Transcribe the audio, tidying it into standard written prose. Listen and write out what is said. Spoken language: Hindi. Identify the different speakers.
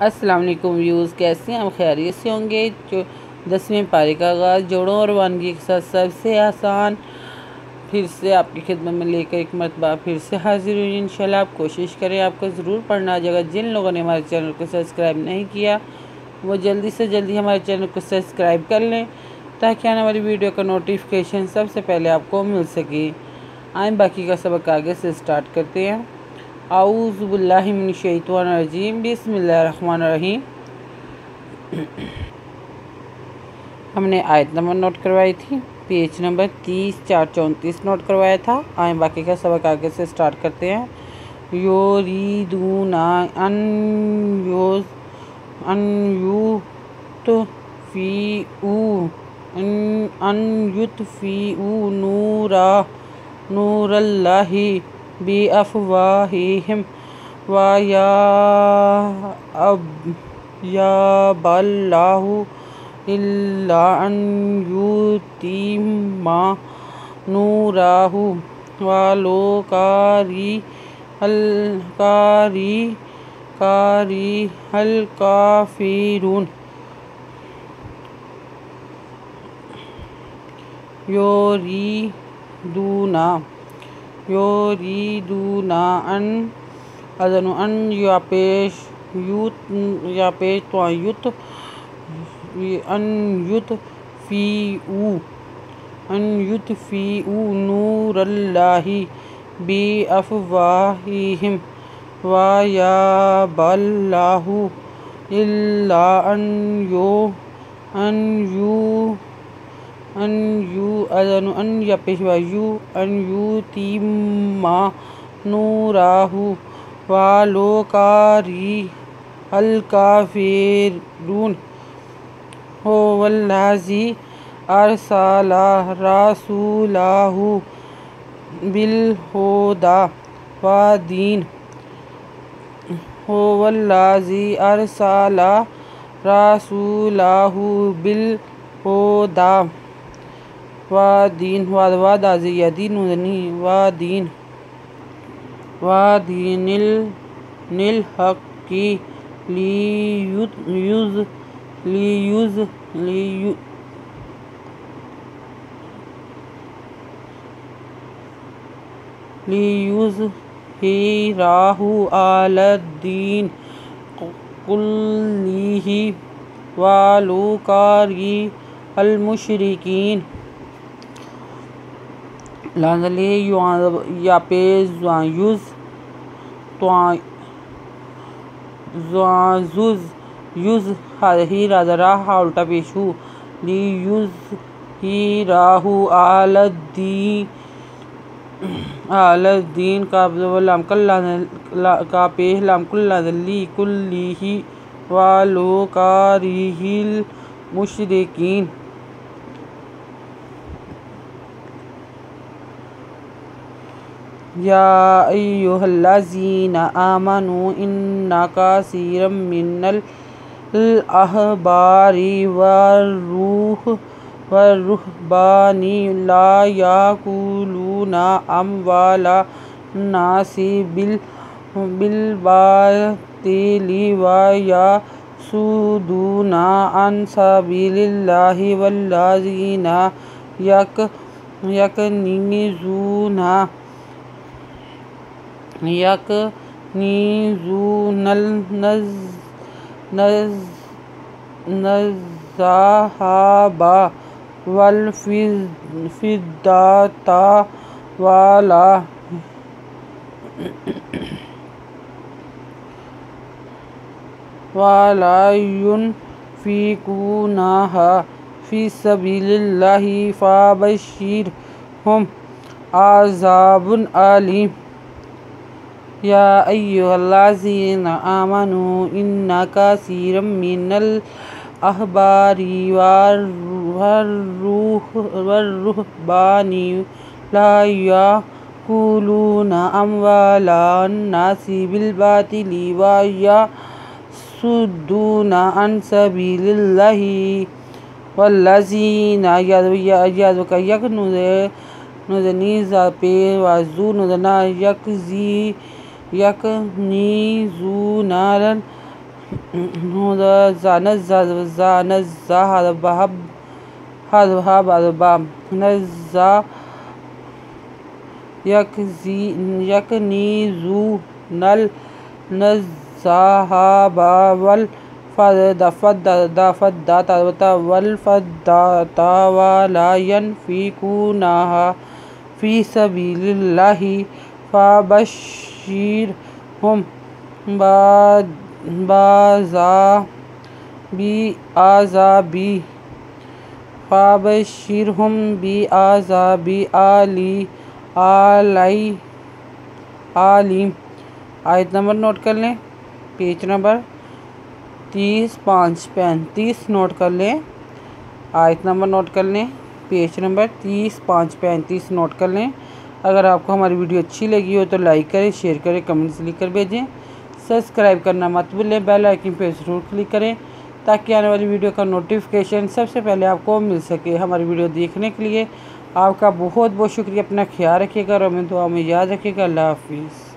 Speaker 1: अस्सलाम वालेकुम व्यूज़, कैसे हैं हम? खैरियत से होंगे। जो 10वें पारे का आगाज़ जोड़ों और वानगी के साथ सबसे आसान फिर से आपकी खिदमत में लेकर एक मरतबा फिर से हाजिर हुई। इंशाल्लाह आप कोशिश करें, आपको ज़रूर पढ़ना आ जाएगा। जिन लोगों ने हमारे चैनल को सब्सक्राइब नहीं किया वो जल्दी से जल्दी हमारे चैनल को सब्सक्राइब कर लें ताकि आने वाली वीडियो का नोटिफिकेशन सबसे पहले आपको मिल सके। आए बाकी का सबक आगे से स्टार्ट करते हैं। आऊज़ु बिल्लाहि मिनश शैतानिर रजीम, बिस्मिल्लाहिर रहमानिर रहीम। हमने आयत नंबर नोट करवाई थी, पेज नंबर 30-4-34 नोट करवाया था। आए बाकी का सबक आगे से स्टार्ट करते हैं। युरीदूना अन युत्फ़िऊ नूरल्लाहि बिअफ़वाहिहिम व याबल्लाहु इल्ला अन युतिम्मा नूरहु वलो कारिहल काफ़िरून। योरीदूना अन अज़नु अन युत्फ़िऊ नूरल्लाहि बिअफ़वाहिहिम व याबल्लाहु इल्ला अन युतिम्मा नूरहु वलो कारिहल काफ़िरून। हुवल्लज़ी अरसला रसूलहु बिलहुदा वदीनिल हक़्क़ि लियुज़हिरहु अलद्दीन कुल्लिहि वलो कारिहल मुशरिकीन। लाज़ले युज़ ही राजरा हा उल्टा पेश हु लियुज़हिरहु अलद्दीन का पेश लाम कुल्ली कुल्लिहि वलो कारिहिल मुशरिकीन। या अय्युहल्लज़ीना आमनू इन्ना कसीरम मिनल अहबारी वरुहबानी ला याकुलूना अम्वाला नासी बिलबातिली व यसुदूना अन सबिलिल्लाहि वल्लज़ीना यकनीज़ूनल ज़हाबा वल फ़िद्दता वला युनफ़िक़ूनहा फ़ी सबिलिल्लाहि फ़बश्शिरहुम अज़ाबुन अलीम। या अय्युहल्लज़ीना आमनू इन्ना कसीरम मिनल अहबारी वरुहबानी ला याकुलूना अम्वालन नासी बिलबातिली व यसुद्दूना अन सबिलिल्लाहि वल्लज़ीना नुज़नीज़ा पे वाजू नुज़ना यकनीज़ूनल यकनीज़ू नल नज़ाहाबावल फद्दातावलायन फ़ीकूनाहा फ़ी सबीलिल्लाहि फ़बश्शिरहुम बिआज़ाबि आलीम। आयत नंबर नोट कर लें, पेज नंबर 30-5-35 नोट कर लें। आयत नंबर नोट कर लें, पेज नंबर 30-5-35 नोट कर लें। अगर आपको हमारी वीडियो अच्छी लगी हो तो लाइक करें, शेयर करें, कमेंट्स लिख कर भेजें। सब्सक्राइब करना मत भूलें, बेल आइकन पर ज़रूर क्लिक करें ताकि आने वाली वीडियो का नोटिफिकेशन सबसे पहले आपको मिल सके। हमारी वीडियो देखने के लिए आपका बहुत बहुत शुक्रिया। अपना ख्याल रखिएगा और हमें दुआ में याद रखिएगा। अल्लाह हाफिज़।